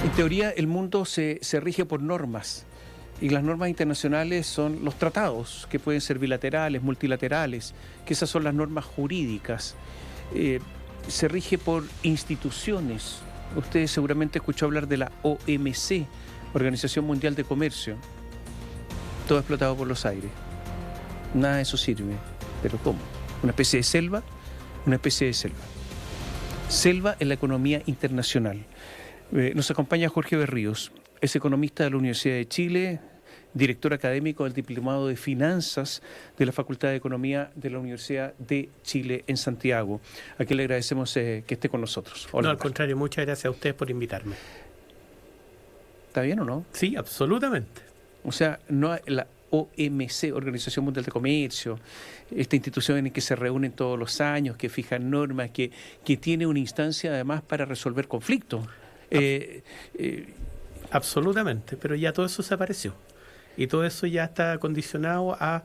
En teoría, el mundo se rige por normas. Y las normas internacionales son los tratados, que pueden ser bilaterales, multilaterales, que esas son las normas jurídicas. Se rige por instituciones. Usted seguramente escuchó hablar de la OMC, Organización Mundial de Comercio. Todo explotado por los aires. Nada de eso sirve. ¿Pero cómo? ¿Una especie de selva? Una especie de selva. Selva en la economía internacional. Nos acompaña Jorge Berríos, es economista de la Universidad de Chile, director académico del Diplomado de Finanzas de la Facultad de Economía de la Universidad de Chile en Santiago. A quien le agradecemos que esté con nosotros. Hola, no, al contrario, muchas gracias a ustedes por invitarme. ¿Está bien o no? Sí, absolutamente. O sea, no la OMC, Organización Mundial de Comercio, esta institución en la que se reúnen todos los años, que fijan normas, que tiene una instancia además para resolver conflictos. Absolutamente, pero ya todo eso desapareció. Y todo eso ya está condicionado a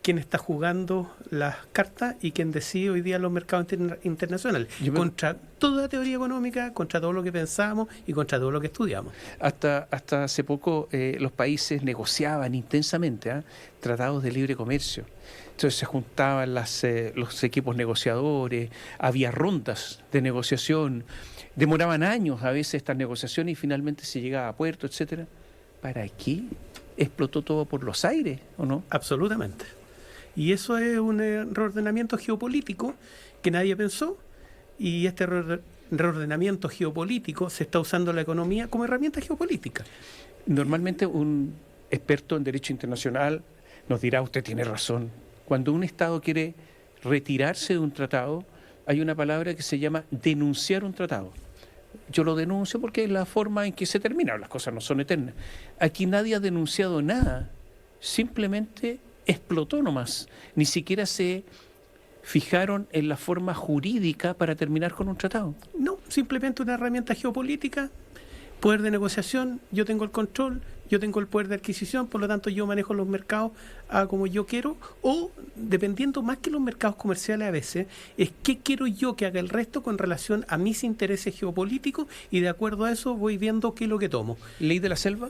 quién está jugando las cartas y quién decide hoy día los mercados internacionales. Contra toda teoría económica, contra todo lo que pensamos y contra todo lo que estudiamos. Hasta hace poco los países negociaban intensamente tratados de libre comercio. Entonces se juntaban los equipos negociadores, había rondas de negociación, demoraban años a veces estas negociaciones y finalmente se llegaba a puerto, etcétera. ¿Para qué? ¿Explotó todo por los aires o no? Absolutamente. Y eso es un reordenamiento geopolítico que nadie pensó, y este reordenamiento geopolítico se está usando la economía como herramienta geopolítica. Normalmente un experto en derecho internacional nos dirá, usted tiene razón, cuando un Estado quiere retirarse de un tratado, hay una palabra que se llama denunciar un tratado. Yo lo denuncio porque es la forma en que se termina, las cosas no son eternas. Aquí nadie ha denunciado nada, simplemente explotó nomás. Ni siquiera se fijaron en la forma jurídica para terminar con un tratado. No, simplemente una herramienta geopolítica, poder de negociación, yo tengo el control, yo tengo el poder de adquisición, por lo tanto yo manejo los mercados como yo quiero, o dependiendo más que los mercados comerciales a veces, es qué quiero yo que haga el resto con relación a mis intereses geopolíticos, y de acuerdo a eso voy viendo qué es lo que tomo. ¿Ley de la selva?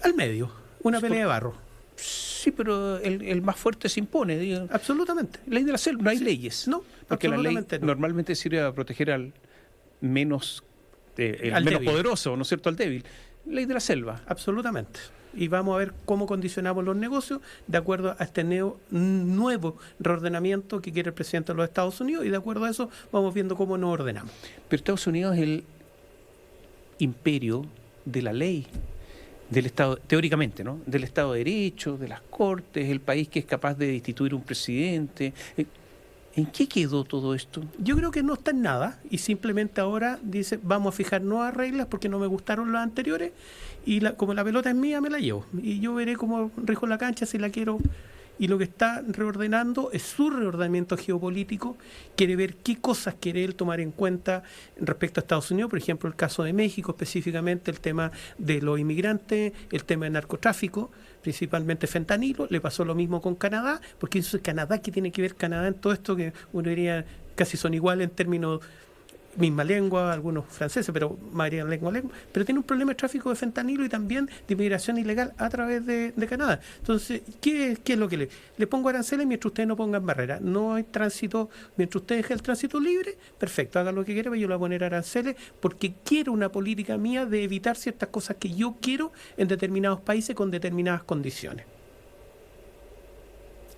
Al medio, una pelea de barro. Sí, pero el más fuerte se impone. Digo. Absolutamente. Ley de la selva, no hay leyes. No, porque la ley no. Normalmente sirve a proteger al menos poderoso, ¿no es cierto?, al débil. Ley de la selva. Absolutamente. Y vamos a ver cómo condicionamos los negocios de acuerdo a este nuevo reordenamiento que quiere el presidente de los Estados Unidos, y de acuerdo a eso vamos viendo cómo nos ordenamos. Pero Estados Unidos es el imperio de la ley, del Estado, teóricamente, ¿no? Del Estado de Derecho, de las Cortes, el país que es capaz de destituir un presidente. ¿En qué quedó todo esto? Yo creo que no está en nada, y simplemente ahora dice, vamos a fijar nuevas reglas porque no me gustaron las anteriores, y como la pelota es mía, me la llevo. Y yo veré cómo rijo la cancha si la quiero. Y lo que está reordenando es su reordenamiento geopolítico, quiere ver qué cosas quiere él tomar en cuenta respecto a Estados Unidos, por ejemplo el caso de México específicamente, el tema de los inmigrantes, el tema del narcotráfico, principalmente fentanilo. Le pasó lo mismo con Canadá, porque eso es Canadá, que tiene que ver Canadá en todo esto, que uno diría casi son iguales en términos misma lengua, algunos franceses, pero mayoría lengua, pero tiene un problema de tráfico de fentanilo y también de inmigración ilegal a través de Canadá. Entonces, ¿qué es lo que le pongo aranceles mientras ustedes no pongan barreras? No hay tránsito, mientras ustedes dejen el tránsito libre, perfecto, hagan lo que quieran, pero yo le voy a poner aranceles porque quiero una política mía de evitar ciertas cosas que yo quiero en determinados países con determinadas condiciones.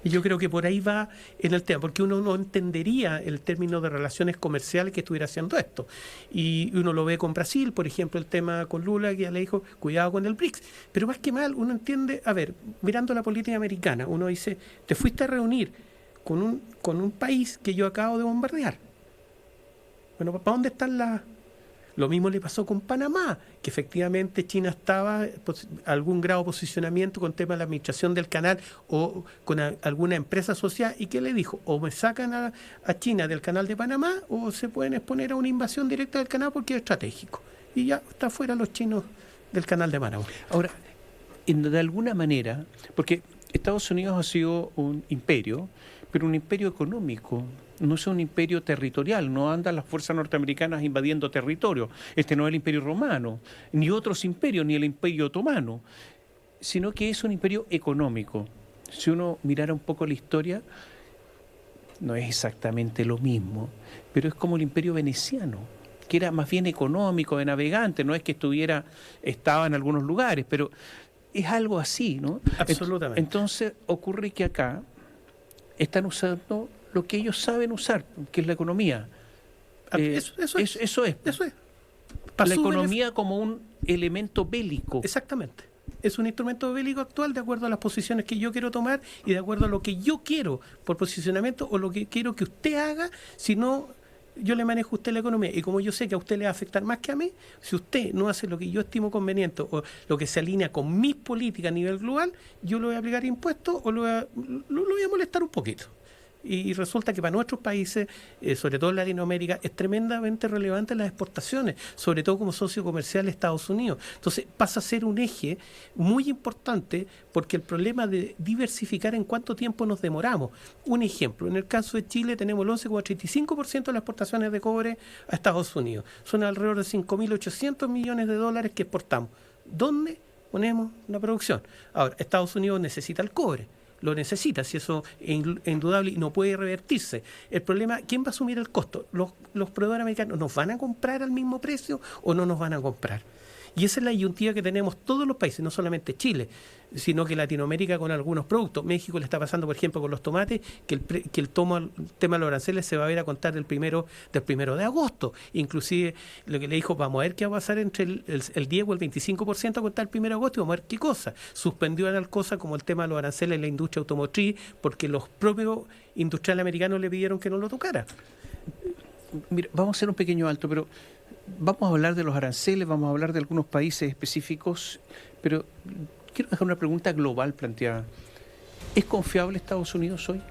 Y yo creo que por ahí va en el tema, porque uno no entendería el término de relaciones comerciales que estuviera haciendo esto. Y uno lo ve con Brasil, por ejemplo, el tema con Lula, que ya le dijo, cuidado con el BRICS. Pero más que mal, uno entiende, a ver, mirando la política americana, uno dice, te fuiste a reunir con un país que yo acabo de bombardear. Bueno, ¿para dónde están las...? Lo mismo le pasó con Panamá, que efectivamente China estaba a algún grado de posicionamiento con tema de la administración del canal o con alguna empresa asociada, y que le dijo, o me sacan a China del canal de Panamá o se pueden exponer a una invasión directa del canal porque es estratégico. Y ya está fuera los chinos del canal de Panamá. Ahora, de alguna manera, porque Estados Unidos ha sido un imperio, pero un imperio económico. No es un imperio territorial, no andan las fuerzas norteamericanas invadiendo territorio. Este no es el imperio romano, ni otros imperios, ni el imperio otomano, sino que es un imperio económico. Si uno mirara un poco la historia, no es exactamente lo mismo, pero es como el imperio veneciano, que era más bien económico, de navegante, no es que estaba en algunos lugares, pero es algo así, ¿no? Absolutamente. Entonces ocurre que acá están usando lo que ellos saben usar, que es la economía. Eso es. La economía como un elemento bélico. Exactamente. Es un instrumento bélico actual de acuerdo a las posiciones que yo quiero tomar y de acuerdo a lo que yo quiero por posicionamiento o lo que quiero que usted haga, si no, yo le manejo a usted la economía. Y como yo sé que a usted le va a afectar más que a mí, si usted no hace lo que yo estimo conveniente o lo que se alinea con mis políticas a nivel global, yo le voy a aplicar impuestos o lo voy a molestar un poquito. Y resulta que para nuestros países, sobre todo en Latinoamérica, es tremendamente relevante las exportaciones, sobre todo como socio comercial de Estados Unidos. Entonces pasa a ser un eje muy importante porque el problema de diversificar en cuánto tiempo nos demoramos. Un ejemplo, en el caso de Chile tenemos el 11,35% de las exportaciones de cobre a Estados Unidos. Son alrededor de 5.800 millones de dólares que exportamos. ¿Dónde ponemos la producción? Ahora, Estados Unidos necesita el cobre. Lo necesita, si eso es indudable y no puede revertirse. El problema, ¿quién va a asumir el costo? ¿Los proveedores americanos nos van a comprar al mismo precio o no nos van a comprar? Y esa es la disyuntiva que tenemos todos los países, no solamente Chile, sino que Latinoamérica con algunos productos. México le está pasando, por ejemplo, con los tomates, que el tema de los aranceles se va a ver a contar del primero de agosto. Inclusive, lo que le dijo, vamos a ver qué va a pasar entre el 10 o el 25% a contar el 1 de agosto y vamos a ver qué cosa. Suspendió en cosa como el tema de los aranceles en la industria automotriz, porque los propios industriales americanos le pidieron que no lo tocara. Mira, vamos a hacer un pequeño alto, pero vamos a hablar de los aranceles, vamos a hablar de algunos países específicos, pero quiero dejar una pregunta global planteada. ¿Es confiable Estados Unidos hoy?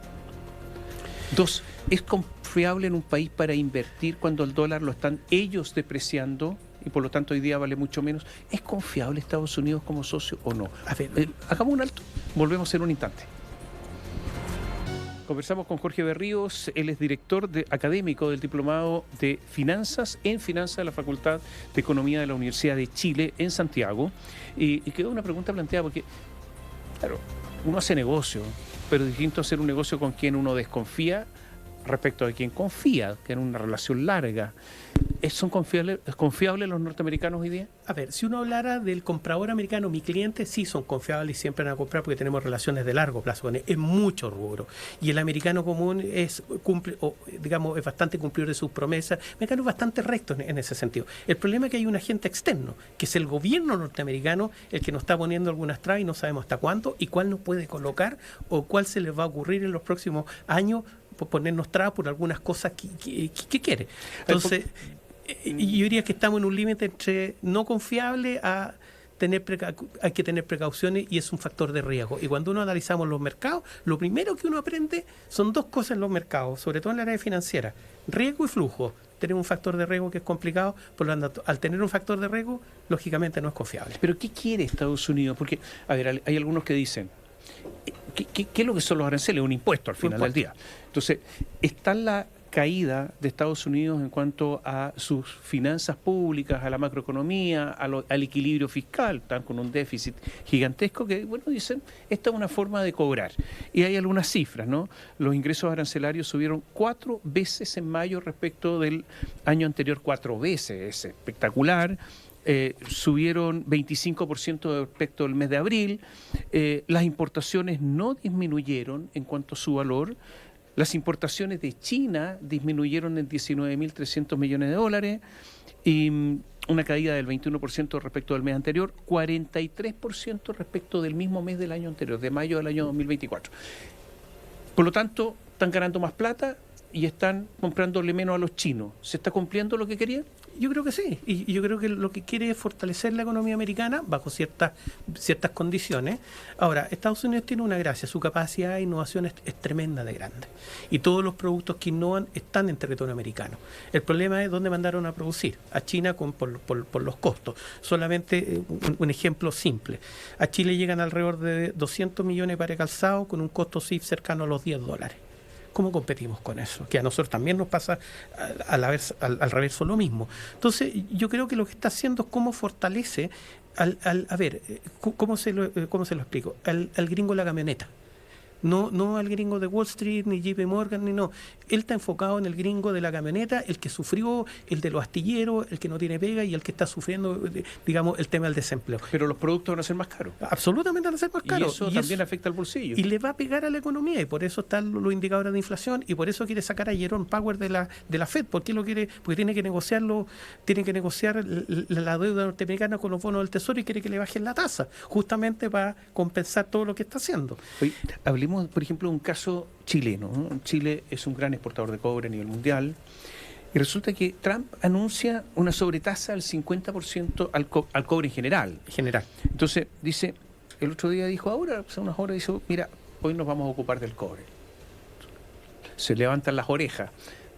2, ¿es confiable en un país para invertir cuando el dólar lo están ellos depreciando y por lo tanto hoy día vale mucho menos? ¿Es confiable Estados Unidos como socio o no? A ver, hagamos un alto, volvemos en un instante. Conversamos con Jorge Berríos, él es director académico del Diplomado de Finanzas en Finanzas de la Facultad de Economía de la Universidad de Chile en Santiago. Y quedó una pregunta planteada porque, claro, uno hace negocio, pero es distinto hacer un negocio con quien uno desconfía respecto de quien confía, que en una relación larga. ¿Son confiables los norteamericanos hoy día? A ver, si uno hablara del comprador americano, mi cliente sí son confiables y siempre van a comprar porque tenemos relaciones de largo plazo con él, es mucho rubro. Y el americano común es bastante cumplidor de sus promesas, el americano es bastante recto en ese sentido. El problema es que hay un agente externo, que es el gobierno norteamericano, el que nos está poniendo algunas trabas y no sabemos hasta cuánto y cuál nos puede colocar o cuál se les va a ocurrir en los próximos años por ponernos trabas por algunas cosas que quiere. Entonces, yo diría que estamos en un límite entre no confiable a hay que tener precauciones y es un factor de riesgo. Y cuando uno analizamos los mercados, lo primero que uno aprende son dos cosas en los mercados, sobre todo en la área financiera: riesgo y flujo. Tenemos un factor de riesgo que es complicado, por lo tanto, al tener un factor de riesgo, lógicamente no es confiable. ¿Pero qué quiere Estados Unidos? Porque, a ver, hay algunos que dicen, ¿qué es lo que son los aranceles? Un impuesto al final del día. Entonces, está la caída de Estados Unidos en cuanto a sus finanzas públicas, a la macroeconomía, al equilibrio fiscal, están con un déficit gigantesco que, bueno, dicen, esta es una forma de cobrar. Y hay algunas cifras, ¿no? Los ingresos arancelarios subieron 4 veces en mayo respecto del año anterior, 4 veces, es espectacular. Subieron 25% respecto del mes de abril, las importaciones no disminuyeron en cuanto a su valor. Las importaciones de China disminuyeron en 19.300 millones de dólares y una caída del 21% respecto del mes anterior, 43% respecto del mismo mes del año anterior, de mayo del año 2024. Por lo tanto, están ganando más plata y están comprándole menos a los chinos. ¿Se está cumpliendo lo que querían? Yo creo que sí, y yo creo que lo que quiere es fortalecer la economía americana bajo ciertas condiciones. Ahora, Estados Unidos tiene una gracia, su capacidad de innovación es tremenda de grande, y todos los productos que innovan están en territorio americano. El problema es dónde mandaron a producir, a China por los costos. Solamente un ejemplo simple, a Chile llegan alrededor de 200 millones para calzado con un costo CIF cercano a los $10. ¿Cómo competimos con eso? Que a nosotros también nos pasa al reverso lo mismo. Entonces, yo creo que lo que está haciendo es cómo fortalece a ver, ¿cómo se lo explico? Al gringo de la camioneta. No al gringo de Wall Street, ni JP Morgan, ni no. Él está enfocado en el gringo de la camioneta, el que sufrió, el de los astilleros, el que no tiene pega y el que está sufriendo, digamos, el tema del desempleo. Pero los productos van a ser más caros. Absolutamente van a ser más caros. Y eso también afecta al bolsillo. Y le va a pegar a la economía, y por eso están los indicadores de inflación, y por eso quiere sacar a Jerome Powell de la Fed. ¿Por qué lo quiere? Porque tiene que negociar la deuda norteamericana con los bonos del Tesoro y quiere que le bajen la tasa, justamente para compensar todo lo que está haciendo. Oye, hablemos, por ejemplo, de un caso chileno, ¿no? Chile es un gran exportador de cobre a nivel mundial y resulta que Trump anuncia una sobretasa del 50% al cobre en general. Entonces, dice, el otro día dijo, ahora, hace unas horas, dijo, mira, hoy nos vamos a ocupar del cobre. Se levantan las orejas,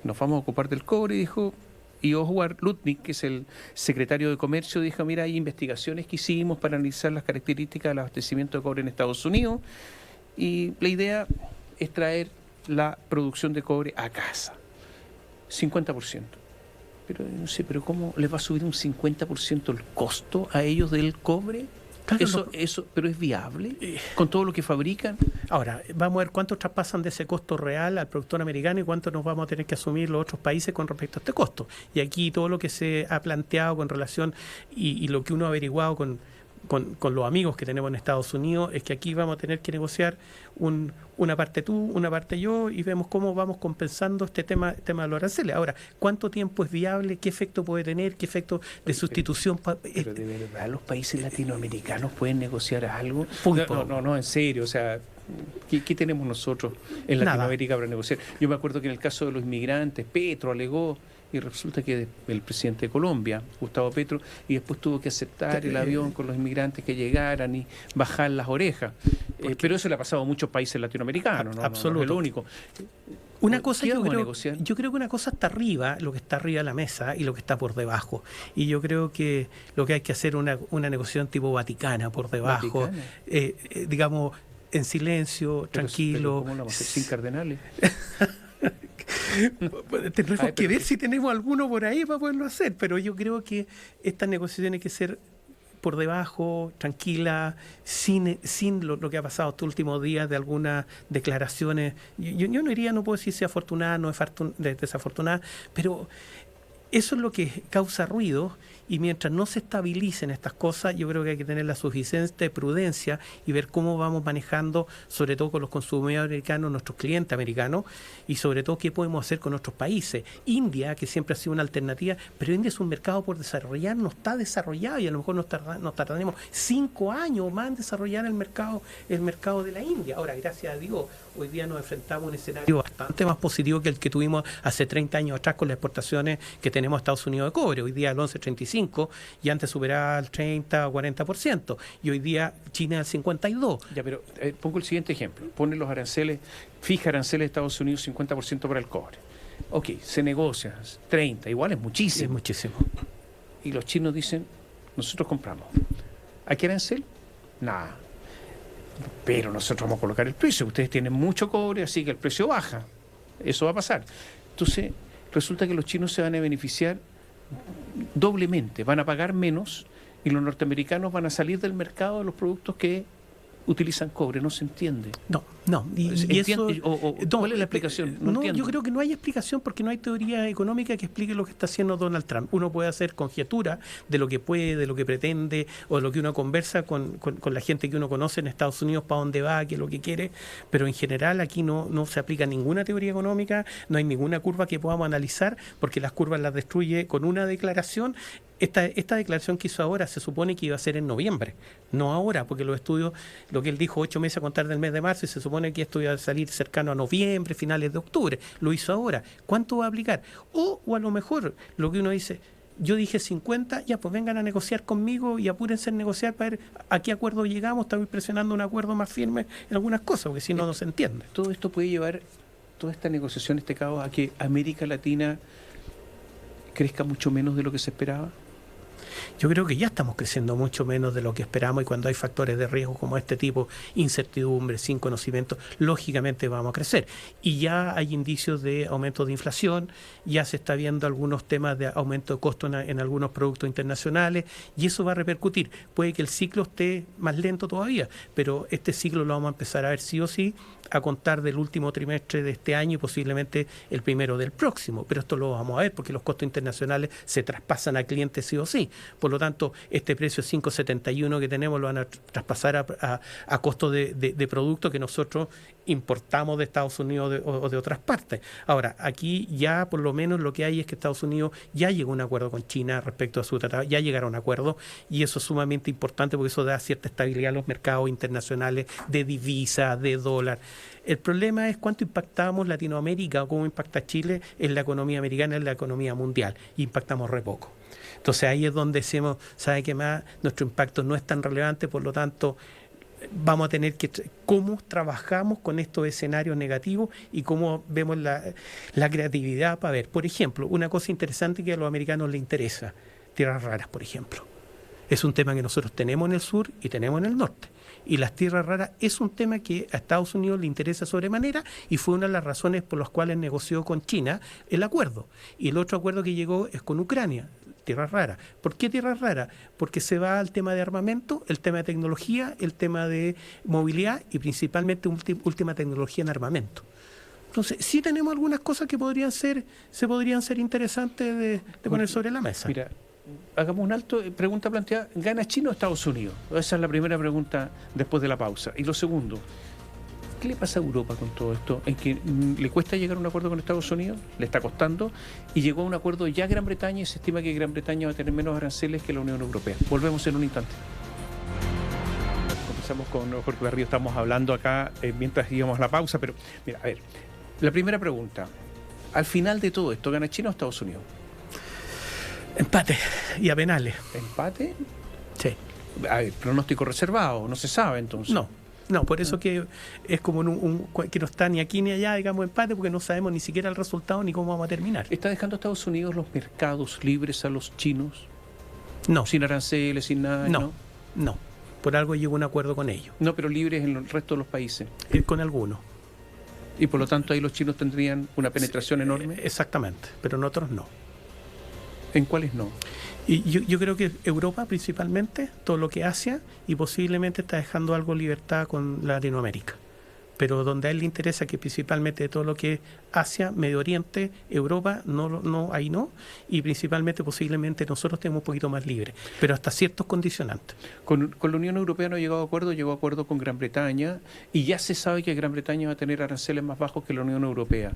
nos vamos a ocupar del cobre, dijo, y Oswald Lutnick, que es el secretario de Comercio, dijo, mira, hay investigaciones que hicimos para analizar las características del abastecimiento de cobre en Estados Unidos, y la idea es traer la producción de cobre a casa. 50%. Pero no sé, pero ¿cómo les va a subir un 50% el costo a ellos del cobre? Claro, eso, pero es viable con todo lo que fabrican. Ahora, vamos a ver cuántos traspasan de ese costo real al productor americano y cuánto nos vamos a tener que asumir los otros países con respecto a este costo. Y aquí todo lo que se ha planteado con relación y lo que uno ha averiguado con los amigos que tenemos en Estados Unidos es que aquí vamos a tener que negociar una parte tú, una parte yo, y vemos cómo vamos compensando este tema de los aranceles. Ahora, ¿cuánto tiempo es viable? ¿Qué efecto puede tener? ¿Qué efecto de sustitución? Pero de verdad, ¿los países latinoamericanos pueden negociar algo? No, en serio, o sea, ¿qué tenemos nosotros en Latinoamérica para negociar? Yo me acuerdo que en el caso de los inmigrantes, Petro alegó, y resulta que el presidente de Colombia, Gustavo Petro, y después tuvo que aceptar el avión con los inmigrantes que llegaran y bajar las orejas. Pero eso le ha pasado a muchos países latinoamericanos, ¿no? Absoluto. No es el único. Una cosa yo creo que una cosa está arriba, lo que está arriba de la mesa, y lo que está por debajo. Y yo creo que lo que hay que hacer es una negociación tipo Vaticana por debajo, digamos, en silencio, tranquilo. Pero ¿cómo lo vamos a hacer sin cardenales? Tendremos que ver si tenemos alguno por ahí para poderlo hacer, pero yo creo que estas negociaciones hay que ser por debajo, tranquila, sin lo que ha pasado estos últimos días de algunas declaraciones. Yo no puedo decir si afortunada, no es desafortunada, pero eso es lo que causa ruido, y mientras no se estabilicen estas cosas, yo creo que hay que tener la suficiente prudencia y ver cómo vamos manejando, sobre todo con los consumidores americanos, nuestros clientes americanos, y sobre todo qué podemos hacer con otros países. India, que siempre ha sido una alternativa, pero India es un mercado por desarrollar, no está desarrollado, y a lo mejor nos tardaremos 5 años más en desarrollar el mercado de la India. Ahora, gracias a Dios, hoy día nos enfrentamos a un escenario bastante más positivo que el que tuvimos hace 30 años atrás con las exportaciones que tenemos a Estados Unidos de cobre. Hoy día el 11.35 y antes superaba el 30 o 40%, y hoy día China el 52%. Ya, pero pongo el siguiente ejemplo. Pone los aranceles, fija aranceles de Estados Unidos 50% para el cobre. Ok, se negocia 30, igual es muchísimo. Es muchísimo. Y los chinos dicen, nosotros compramos. ¿A qué arancel? Nada. Pero nosotros vamos a colocar el precio. Ustedes tienen mucho cobre, así que el precio baja. Eso va a pasar. Entonces, resulta que los chinos se van a beneficiar doblemente, van a pagar menos, y los norteamericanos van a salir del mercado de los productos que utilizan cobre. No se entiende. No. ¿Cuál es la explicación? No entiendo. Yo creo que no hay explicación porque no hay teoría económica que explique lo que está haciendo Donald Trump. Uno puede hacer conjetura de lo que puede, de lo que pretende, o de lo que uno conversa con la gente que uno conoce en Estados Unidos, para dónde va, qué es lo que quiere, pero en general aquí no se aplica ninguna teoría económica, no hay ninguna curva que podamos analizar, porque las curvas las destruye con una declaración. Esta declaración que hizo ahora se supone que iba a ser en noviembre, no ahora, porque los estudios, lo que él dijo, 8 meses a contar del mes de marzo, y se supone que esto iba a salir cercano a noviembre, finales de octubre. Lo hizo ahora. ¿Cuánto va a aplicar? O a lo mejor lo que uno dice, yo dije 50, ya pues vengan a negociar conmigo y apúrense en negociar para ver a qué acuerdo llegamos. Estamos presionando un acuerdo más firme en algunas cosas, porque si no se entiende. Todo esto puede llevar, toda esta negociación, este caos, a que América Latina crezca mucho menos de lo que se esperaba. Yo creo que ya estamos creciendo mucho menos de lo que esperamos y cuando hay factores de riesgo como este tipo, incertidumbre, sin conocimiento, lógicamente vamos a crecer. Y ya hay indicios de aumento de inflación, ya se está viendo algunos temas de aumento de costo en algunos productos internacionales y eso va a repercutir. Puede que el ciclo esté más lento todavía, pero este ciclo lo vamos a empezar a ver sí o sí a contar del último trimestre de este año y posiblemente el primero del próximo, pero esto lo vamos a ver porque los costos internacionales se traspasan a clientes sí o sí. Por lo tanto, este precio 5.71 que tenemos lo van a traspasar a costo de producto que nosotros importamos de Estados Unidos o de otras partes. Ahora, aquí ya por lo menos lo que hay es que Estados Unidos ya llegó a un acuerdo con China respecto a su tratado, ya llegaron a un acuerdo y eso es sumamente importante porque eso da cierta estabilidad a los mercados internacionales de divisa, de dólar. El problema es cuánto impactamos Latinoamérica o cómo impacta Chile en la economía americana, en la economía mundial. Impactamos re poco. Entonces ahí es donde decimos, ¿sabe qué más? Nuestro impacto no es tan relevante, por lo tanto vamos a tener que cómo trabajamos con estos escenarios negativos y cómo vemos la creatividad para ver. Por ejemplo, una cosa interesante que a los americanos les interesa, tierras raras, por ejemplo. Es un tema que nosotros tenemos en el sur y tenemos en el norte. Y las tierras raras es un tema que a Estados Unidos le interesa sobremanera y fue una de las razones por las cuales negoció con China el acuerdo. Y el otro acuerdo que llegó es con Ucrania, tierras raras. ¿Por qué tierras raras? Porque se va al tema de armamento, el tema de tecnología, el tema de movilidad y principalmente última tecnología en armamento. Entonces, sí tenemos algunas cosas que se podrían ser interesantes de poner sobre la mesa. Mira, hagamos un alto. Pregunta planteada: ¿gana China o Estados Unidos? Esa es la primera pregunta después de la pausa. Y lo segundo, ¿qué le pasa a Europa con todo esto? ¿En que le cuesta llegar a un acuerdo con Estados Unidos? ¿Le está costando? Y llegó a un acuerdo ya Gran Bretaña y se estima que Gran Bretaña va a tener menos aranceles que la Unión Europea. Volvemos en un instante. Comenzamos con Jorge Berrío, estamos hablando acá mientras íbamos a la pausa, pero mira, a ver, la primera pregunta. Al final de todo esto, ¿gana China o Estados Unidos? Empate y a penales. ¿Empate? Sí. A ver, pronóstico reservado, no se sabe entonces. No, por eso que es como que no está ni aquí ni allá, digamos, empate, porque no sabemos ni siquiera el resultado ni cómo vamos a terminar. ¿Está dejando Estados Unidos los mercados libres a los chinos? No. ¿Sin aranceles, sin nada? No. Por algo llegó a un acuerdo con ellos. No, pero libres en el resto de los países. Con algunos. Y por lo tanto ahí los chinos tendrían una penetración enorme. Exactamente, pero en otros no. ¿En cuáles no? Y yo creo que Europa principalmente, todo lo que Asia, y posiblemente está dejando algo de libertad con Latinoamérica. Pero donde a él le interesa que principalmente todo lo que es Asia, Medio Oriente, Europa, ahí no, y principalmente posiblemente nosotros tenemos un poquito más libre, pero hasta ciertos condicionantes. Con la Unión Europea no ha llegado a acuerdo, llegó a acuerdo con Gran Bretaña, y ya se sabe que Gran Bretaña va a tener aranceles más bajos que la Unión Europea.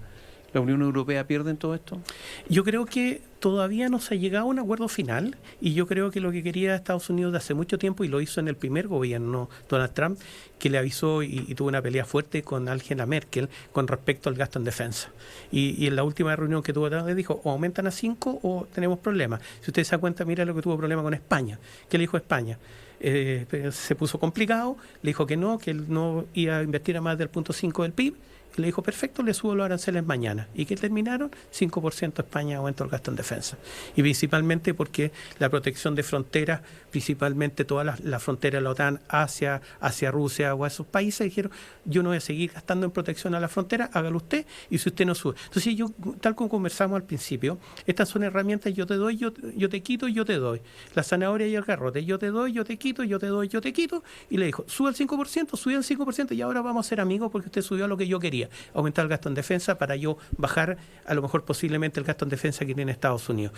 ¿La Unión Europea pierde en todo esto? Yo creo que todavía no se ha llegado a un acuerdo final y yo creo que lo que quería Estados Unidos de hace mucho tiempo, y lo hizo en el primer gobierno Donald Trump, que le avisó y tuvo una pelea fuerte con Angela Merkel con respecto al gasto en defensa. Y en la última reunión que tuvo, le dijo, o aumentan a 5 o tenemos problemas. Si usted se da cuenta, mira lo que tuvo problema con España. ¿Qué le dijo España? Se puso complicado, le dijo que él no iba a invertir a más del 0.5 del PIB. Y le dijo, perfecto, le subo los aranceles mañana. ¿Y qué terminaron? 5% España aumentó el gasto en defensa. Y principalmente porque la protección de fronteras, principalmente todas las fronteras de la OTAN hacia Rusia o a esos países, dijeron, yo no voy a seguir gastando en protección a la frontera, hágalo usted, y si usted no sube. Entonces, tal como conversamos al principio, estas son herramientas, yo te doy, yo te quito, yo te doy. La zanahoria y el garrote, yo te doy, yo te quito, yo te doy, yo te quito. Y le dijo, sube el 5%, sube el 5%, y ahora vamos a ser amigos porque usted subió a lo que yo quería. Aumentar el gasto en defensa para yo bajar a lo mejor posiblemente el gasto en defensa que tiene Estados Unidos.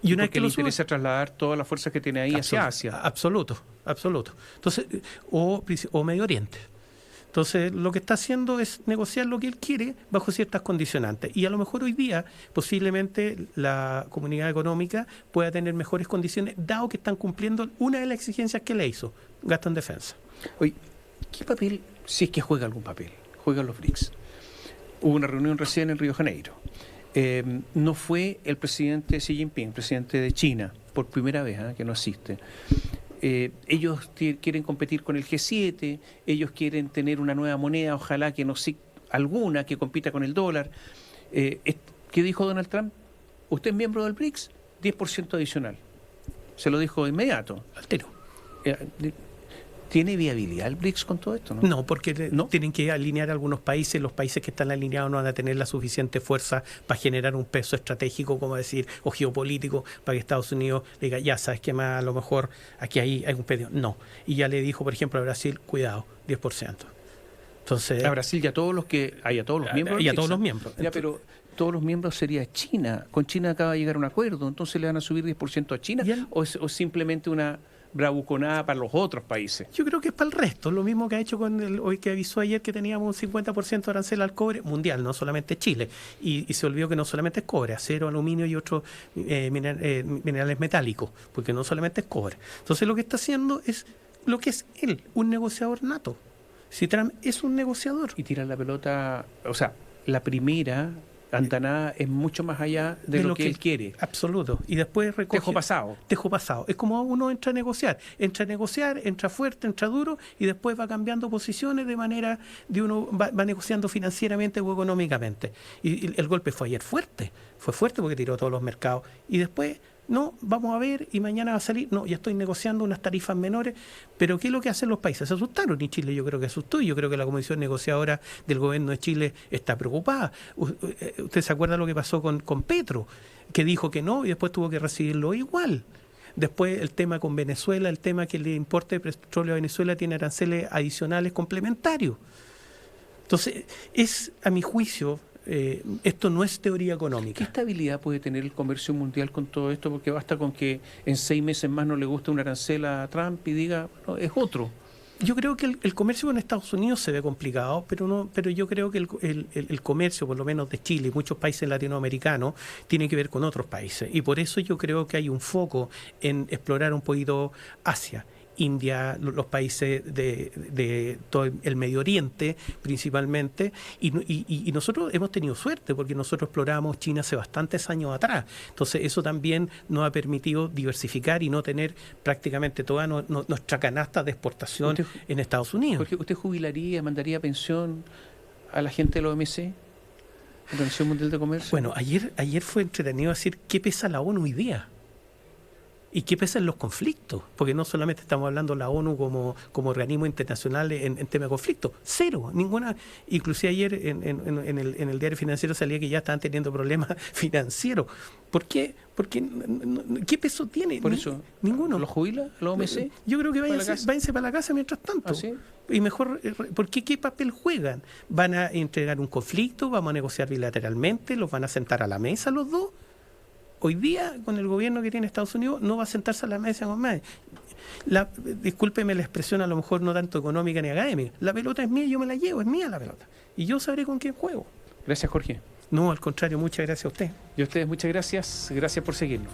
Y una vez que le interesa trasladar todas las fuerzas que tiene ahí hacia Asia. Absoluto. Entonces, o Medio Oriente. Entonces, lo que está haciendo es negociar lo que él quiere bajo ciertas condicionantes. Y a lo mejor hoy día, posiblemente, la comunidad económica pueda tener mejores condiciones, dado que están cumpliendo una de las exigencias que le hizo, gasto en defensa. Oye, ¿qué papel, si es que juega algún papel, juegan los BRICS? Hubo una reunión recién en Río de Janeiro. No fue el presidente Xi Jinping, presidente de China, por primera vez que no asiste. Ellos quieren competir con el G7, ellos quieren tener una nueva moneda, ojalá que no sea alguna que compita con el dólar. ¿Qué dijo Donald Trump? Usted es miembro del BRICS, 10% adicional. Se lo dijo de inmediato. al tiro. ¿Tiene viabilidad el BRICS con todo esto? No, porque ¿No? tienen que alinear algunos países. Los países que están alineados no van a tener la suficiente fuerza para generar un peso estratégico, como decir, o geopolítico, para que Estados Unidos le diga, ya sabes que más a lo mejor aquí hay un pedido. No. Y ya le dijo, por ejemplo, a Brasil, cuidado, 10%. Entonces, A Brasil y a todos los miembros. y a todos los miembros. Ya, pero todos los miembros sería China. Con China acaba de llegar a un acuerdo, entonces le van a subir 10% a China. ¿O simplemente una bravuconada para los otros países? Yo creo que es para el resto, lo mismo que ha hecho con hoy que avisó ayer que teníamos un 50% de arancel al cobre mundial, no solamente Chile, y se olvidó que no solamente es cobre, acero, aluminio y otros minerales metálicos, porque no solamente es cobre. Entonces lo que está haciendo es lo que es él, un negociador nato. Si Trump es un negociador. Y tira la pelota, o sea, la primera andanada es mucho más allá de lo que él quiere. Absoluto. Y después recoge. Tejo pasado. Tejo pasado. Es como uno entra a negociar. Entra fuerte, entra duro y después va cambiando posiciones de manera de uno va negociando financieramente o económicamente. Y el golpe fue ayer fuerte. Fue fuerte porque tiró todos los mercados. Y después, no, vamos a ver y mañana va a salir. No, ya estoy negociando unas tarifas menores. Pero ¿qué es lo que hacen los países? Se asustaron y Chile yo creo que asustó. Y yo creo que la comisión negociadora del gobierno de Chile está preocupada. ¿Usted se acuerda lo que pasó con Petro? Que dijo que no y después tuvo que recibirlo igual. Después el tema con Venezuela, el tema que el importe de petróleo a Venezuela tiene aranceles adicionales complementarios. Entonces, a mi juicio, esto no es teoría económica. ¿Qué estabilidad puede tener el comercio mundial con todo esto? Porque basta con que en 6 meses más no le guste un arancel a Trump y diga, bueno, es otro. Yo creo que el comercio con Estados Unidos se ve complicado, pero yo creo que el comercio, por lo menos de Chile y muchos países latinoamericanos, tiene que ver con otros países. Y por eso yo creo que hay un foco en explorar un poquito Asia. India, los países de todo el Medio Oriente principalmente, y nosotros hemos tenido suerte porque nosotros exploramos China hace bastantes años atrás, entonces eso también nos ha permitido diversificar y no tener prácticamente toda nuestra canasta de exportación en Estados Unidos. Porque usted jubilaría, mandaría pensión a la gente de la OMC, Organización Mundial de Comercio. Bueno, ayer fue entretenido decir qué pesa la ONU hoy día. ¿Y qué pesan los conflictos? Porque no solamente estamos hablando de la ONU como organismo internacional en tema de conflictos. Cero, ninguna. Inclusive ayer en el diario financiero salía que ya estaban teniendo problemas financieros. ¿Por qué? Porque ¿qué peso tiene? Por eso, ninguno. ¿Lo jubila la OMC? Yo creo que váyanse para la casa mientras tanto. ¿Ah, sí? Y mejor, porque ¿qué papel juegan? ¿Van a entregar un conflicto? ¿Vamos a negociar bilateralmente? ¿Los van a sentar a la mesa los dos? Hoy día, con el gobierno que tiene Estados Unidos, no va a sentarse a la mesa con más. Discúlpeme la expresión, a lo mejor no tanto económica ni académica. La pelota es mía, yo me la llevo, es mía la pelota. Y yo sabré con quién juego. Gracias, Jorge. No, al contrario, muchas gracias a usted. Y a ustedes muchas gracias. Gracias por seguirnos.